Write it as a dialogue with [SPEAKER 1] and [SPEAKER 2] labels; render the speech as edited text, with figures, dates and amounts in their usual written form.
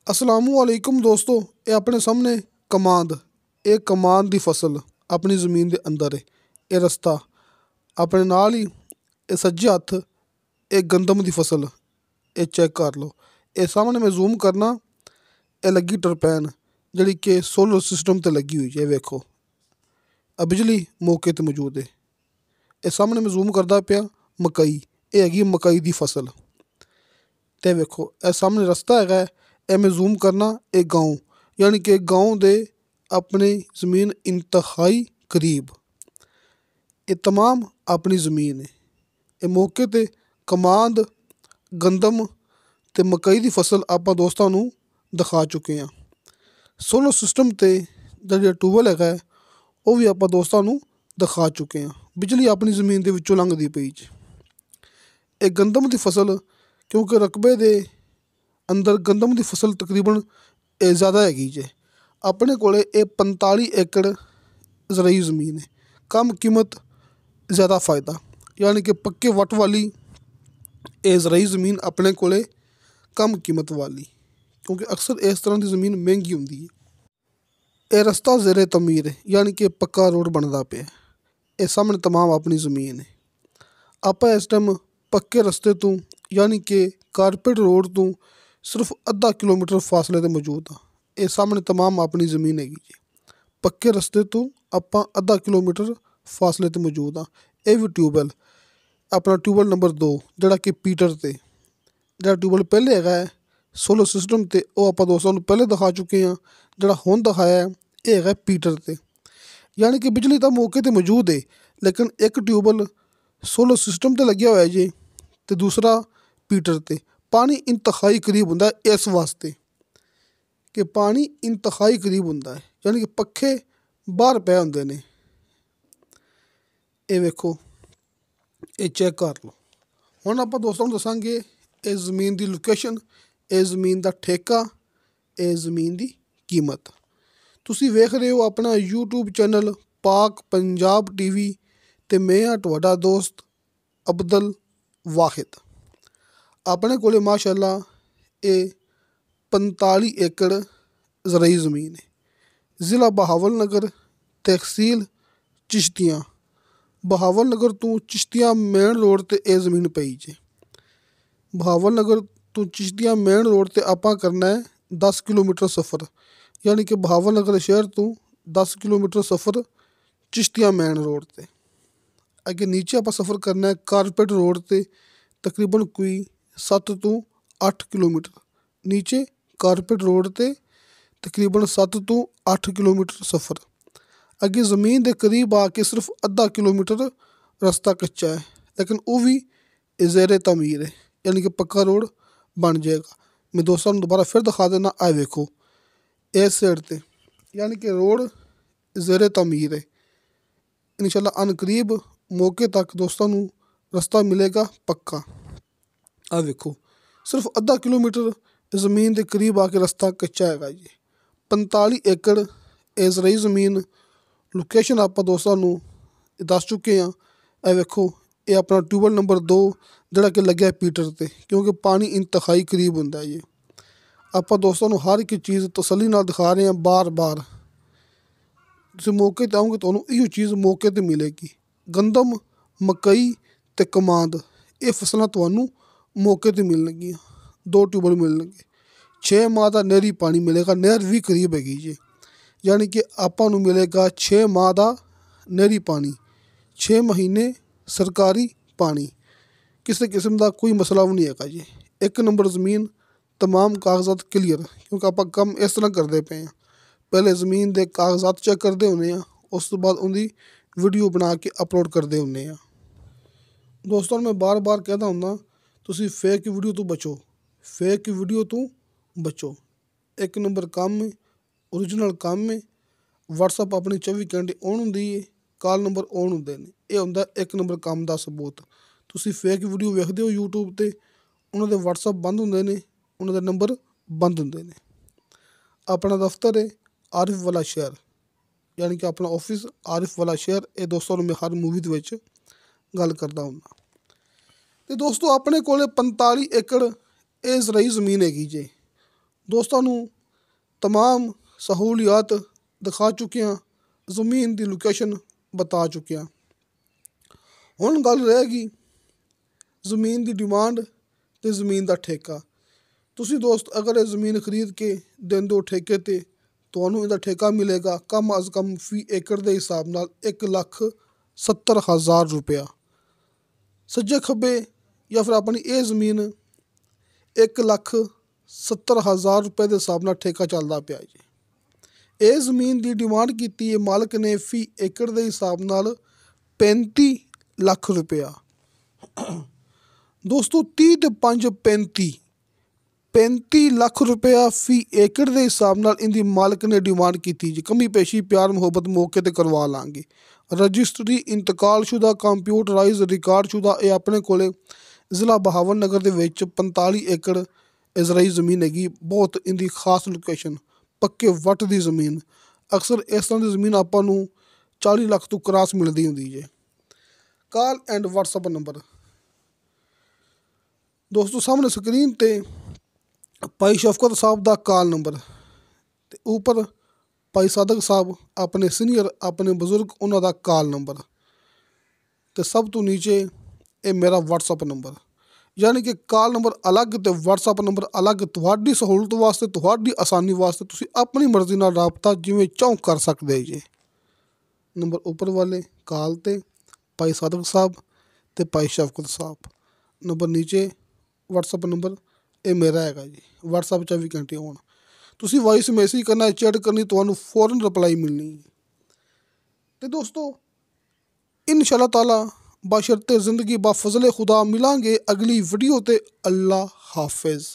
[SPEAKER 1] असलामुअलैकुम दोस्तों, ये अपने सामने कमांद ये कमांद दी फसल अपनी ज़मीन के अंदर है। ये रस्ता अपने नाल ही ये सज्जे हत्थ ये गंदम दी फसल ये चेक कर लो। ये सामने मैं जूम करना, ये लगी टरपैन जिहड़ी कि सोलर सिस्टम ते लगी हुई है। वेखो बिजली मौके ते मौजूद है। ये सामने मैं जूम करदा पिया मकई, ये हैगी मकई दी फसल। ते वेखो ये सामने रस्ता हैगा, ये मैं जूम करना एक गाँव, यानी कि गाँव दे अपनी ज़मीन इंतहाई करीब ये तमाम अपनी ज़मीन है। ये मौके ते कमांद गंदम ते मकई दी फसल आपां दोस्तां नूं दिखा चुके हैं। सोलर सिस्टम ते जिहड़ा ट्यूबवैल हैगा वो भी आपां दोस्तां नूं दिखा चुके हैं। बिजली अपनी ज़मीन दे विचों लंघदी पई जी। ये गंदम दी फसल क्योंकि रकबे दे अंदर गंदम दी फसल तकरीबन ज़्यादा हैगी जे। अपने कोले ये 45 एकड़ ज़रई ज़मीन है। कम कीमत ज़्यादा फ़ायदा, यानी कि पक्के वट वाली ये ज़रई ज़मीन अपने कोले कम कीमत वाली, क्योंकि अक्सर इस तरह की ज़मीन महंगी होंदी है। ये रस्ता ज़ेरे तमीर है, यानी कि पक्का रोड बनता पे। ये सामने तमाम अपनी ज़मीन है। आप इस टाइम पक्के रस्ते तो यानी कि कारपेट रोड तो सिर्फ अद्धा किलोमीटर फासले ते मौजूद हाँ। ये सामने तमाम अपनी ज़मीन हैगी जी। पक्के रस्ते तो आप अद्धा किलोमीटर फासले ते मौजूद हाँ। ये भी ट्यूबवैल अपना ट्यूबवैल नंबर 2 जिहड़ा कि पीटर ते जिहड़ा ट्यूबवैल पहले हैगा सोलर सिस्टम ते वो आप दोस्तों पहले दिखा चुके हैं। जिहड़ा हुण दिखाया है ये हैगा पीटर ते, यानी कि बिजली तो मौके ते मौजूद है, लेकिन एक ट्यूबवैल सोलर सिस्टम ते लग्या होया जी ते दूसरा पीटर ते। पानी इंतहाई करीब हुंदा है इस वास्ते कि पानी इंतहाई करीब हुंदा है, यानी कि पक्खे बाहर पए हुंदे ने। ये वेखो ये चेक कर लो। हुण आपां दोस्तां नूं दस्सांगे इस ज़मीन की लोकेशन, इस ज़मीन का ठेका, इस ज़मीन की कीमत। तुसीं वेख रहे हो अपना यूट्यूब चैनल पाक पंजाब टीवी ते मैं हाँ तुहाडा दोस्त अब्दुल वाहिद। अपने कोले माशाअल्लाह ये 45 एकड़ ज़रई ज़मीन है। ज़िला बहावलनगर, तहसील चिश्तियाँ। बहावलनगर तो चिश्तियाँ मेन रोड ते ये ज़मीन पई जे। बहावलनगर तो चिश्तियाँ मेन रोड ते आपां करना है 10 किलोमीटर सफ़र, यानी कि बहावलनगर शहर तो 10 किलोमीटर सफ़र चिश्तियाँ मेन रोड ते। अगे नीचे आप सफ़र करना है कारपेट रोड ते तकरीबन कोई 7 तो 8 किलोमीटर नीचे कारपेट रोड ते तकरीबन 7 तो 8 किलोमीटर सफ़र। अगे ज़मीन के करीब आके सिर्फ अद्धा किलोमीटर रास्ता कच्चा है, लेकिन वो भी ज़ेरे तमीर है, यानी कि पक्का रोड बन जाएगा। मैं दोस्तों दोबारा फिर दिखा देना, आए वेखो इस साइड ते यानी कि रोड ज़ेरे तमीर है। इंशाल्लाह अनकरीब मौके तक दोस्तों रास्ता मिलेगा पक्का। आ वेखो सिर्फ अद्धा किलोमीटर ज़मीन के करीब आके रास्ता कच्चा हैगा जी। 45 एकड़ ये ज़रई ज़मीन लोकेशन आप दोस्तों दस चुके हैं। ए वेखो ये अपना ट्यूबवैल नंबर 2 जिहड़ा कि लग्या पीटर ते, क्योंकि पानी इंतहाई करीब हुंदा है। ये आप दोस्तों हर एक चीज़ तसल्ली नाल दिखा रहे हैं बार बार। तुसीं मौके ते आओगे तुहानूं इहो चीज़ मौके ते मिलेगी। गंदम मकई ते कमांद ये फसलां तुहानूं मौके ते मिलणगियां। 2 ट्यूबवैल मिलणगे। 6 माह का नहरी पानी मिलेगा, नहर भी करीब हैगी जी, यानी कि आपां नूं मिलेगा 6 माह का नहरी पानी, 6 महीने सरकारी पानी। किसी किस्म का कोई मसला भी नहीं हैगा जी। एक नंबर ज़मीन, तमाम कागजात क्लीयर, क्योंकि आप कम इस तरह करते पे हैं। पहले ज़मीन के कागजात चेक करते होने हैं, उस तो बाद उनकी वीडियो बना के अपलोड करते होने हैं। दोस्तों मैं बार बार कहता हूँ तुसीं फेक वीडियो तो बचो, फेक वीडियो तो बचो। एक नंबर काम में ओरिजिनल काम में व्हाट्सअप अपनी 24 घंटे ऑन होंदी है, कॉल नंबर ऑन होंदे ने। ये हुंदा एक नंबर काम का सबूत। तुसीं फेक वीडियो वेखदे हो यूट्यूब ते, उन्हां दे व्हाट्सअप बंद होंदे ने, उन्हां दे नंबर बंद होंदे ने। अपना दफ्तर है आरिफ वाला शहर, यानी कि अपना ऑफिस आरिफ वाला शहर। ये दोस्तों मैं हर मूवी दे विच गल करदा हुंदा। ते दोस्तों अपने कोले 45 एकड़ ये ज़रई ज़मीन हैगी जी। ਦੋਸਤਾਂ ਨੂੰ तमाम सहूलियात दिखा चुके हैं, ਜ਼ਮੀਨ ਦੀ ਲੋਕੇਸ਼ਨ बता चुके हैं। ਹੁਣ ਗੱਲ ਰਹੇਗੀ ਜ਼ਮੀਨ ਦੀ ਡਿਮਾਂਡ ਅਤੇ ਜ਼ਮੀਨ ਦਾ ਠੇਕਾ। ਤੁਸੀਂ ਦੋਸਤ ਅਗਰ ਇਹ ਜ਼ਮੀਨ ਖਰੀਦ ਕੇ ਦਿੰਦੇ ਹੋ ਠੇਕੇ 'ਤੇ, ਤੁਹਾਨੂੰ ਇਹਦਾ ਠੇਕਾ ਮਿਲੇਗਾ ਕਮ ਅਜ਼ ਕਮ ਫੀ ਏਕੜ ਦੇ ਹਿਸਾਬ ਨਾਲ 1,70,000 ਰੁਪਇਆ। ਸੱਜੇ ਖੱਬੇ ਜਾਂ ਫਿਰ ਆਪਣੀ ਇਹ ਜ਼ਮੀਨ 1,70,000 ਰੁਪਏ ਦੇ ਹਿਸਾਬ ਨਾਲ ਠੇਕਾ ਚੱਲਦਾ ਪਿਆ ਜੀ। ਇਹ ਜ਼ਮੀਨ ਦੀ ਡਿਮਾਂਡ ਕੀਤੀ ਹੈ ਮਾਲਕ ਨੇ ਫੀ ਏਕੜ ਦੇ ਹਿਸਾਬ ਨਾਲ 35 ਲੱਖ ਰੁਪਇਆ। ਦੋਸਤੋ 30 ਤੇ 5 35 ਲੱਖ ਰੁਪਇਆ ਫੀ ਏਕੜ ਦੇ ਹਿਸਾਬ ਨਾਲ ਇਹਦੀ ਮਾਲਕ ਨੇ ਡਿਮਾਂਡ ਕੀਤੀ ਜੀ। ਕਮੀ ਪੇਸ਼ੀ ਪਿਆਰ ਮੁਹੱਬਤ ਮੌਕੇ 'ਤੇ ਕਰਵਾ ਲਾਂਗੇ। ਰਜਿਸਟਰੀ ਇੰਤਕਾਲਸ਼ੁਦਾ ਕੰਪਿਊਟਰਾਈਜ਼ ਰਿਕਾਰਡਸ਼ੁਦਾ ਇਹ ਆਪਣੇ ਕੋਲੇ ਜ਼ਿਲ੍ਹਾ ਬਹਾਵਨ ਨਗਰ ਦੇ ਵਿੱਚ 45 ਏਕੜ ਇਜ਼ਰਾਈ ਜ਼ਮੀਨ ਹੈਗੀ। ਬਹੁਤ ਇਹਦੀ ਖਾਸ ਲੋਕੇਸ਼ਨ, ਪੱਕੇ ਵੱਟ ਦੀ ਜ਼ਮੀਨ। ਅਕਸਰ ਇਸ ਤਰ੍ਹਾਂ ਦੀ ਜ਼ਮੀਨ ਆਪਾਂ ਨੂੰ 40 ਲੱਖ ਤੋਂ ਕਰਾਸ ਮਿਲਦੀ ਹੁੰਦੀ ਜੇ। ਕਾਲ ਐਂਡ ਵਟਸਐਪ ਨੰਬਰ ਦੋਸਤੋ ਸਾਹਮਣੇ ਸਕਰੀਨ 'ਤੇ ਭਾਈ ਸ਼ਫਕਤ ਸਾਹਿਬ ਦਾ ਕਾਲ ਨੰਬਰ ਅਤੇ ਉੱਪਰ ਭਾਈ ਸਾਦਕ ਸਾਹਿਬ ਆਪਣੇ ਸੀਨੀਅਰ ਆਪਣੇ ਬਜ਼ੁਰਗ ਉਹਨਾਂ ਦਾ ਕਾਲ ਨੰਬਰ ਅਤੇ ਸਭ ਤੋਂ ਨੀਚੇ ਇਹ ਮੇਰਾ ਵਟਸਐਪ ਨੰਬਰ। ਯਾਨੀ ਕਿ ਕਾਲ ਨੰਬਰ ਅਲੱਗ ਅਤੇ ਵਟਸਐਪ ਨੰਬਰ ਅਲੱਗ। ਤੁਹਾਡੀ ਸਹੂਲਤ ਵਾਸਤੇ, ਤੁਹਾਡੀ ਆਸਾਨੀ ਵਾਸਤੇ ਤੁਸੀਂ ਆਪਣੀ ਮਰਜ਼ੀ ਨਾਲ ਰਾਬਤਾ ਜਿਵੇਂ ਚਾਹੋ ਕਰ ਸਕਦੇ ਜੇ। ਨੰਬਰ ਉੱਪਰ ਵਾਲੇ ਕਾਲ 'ਤੇ ਭਾਈ ਸਾਦਕ ਸਾਹਿਬ ਅਤੇ ਭਾਈ ਸ਼ਫਕਤ ਸਾਹਿਬ, ਨੰਬਰ ਨੀਚੇ ਵਟਸਐਪ ਨੰਬਰ ਇਹ ਮੇਰਾ ਹੈਗਾ ਜੀ। ਵਟਸਐਪ 24 ਘੰਟੇ ਹੋਣ। ਤੁਸੀਂ ਵਾਇਸ ਮੈਸੇਜ ਕਰਨਾ, ਚੈਟ ਕਰਨੀ, ਤੁਹਾਨੂੰ ਫੌਰਨ ਰਿਪਲਾਈ ਮਿਲਣੀ। ਅਤੇ ਦੋਸਤੋ ਇਨਸ਼ਾ ਅੱਲਾਹ ਤਾਲਾ ਬਸ਼ਰਤੇ ਜ਼ਿੰਦਗੀ ਬਾ ਫਜ਼ਲ ਖੁਦਾ ਮਿਲਾਂਗੇ ਅਗਲੀ ਵੀਡੀਓ 'ਤੇ। ਅੱਲਾ ਹਾਫਿਜ਼।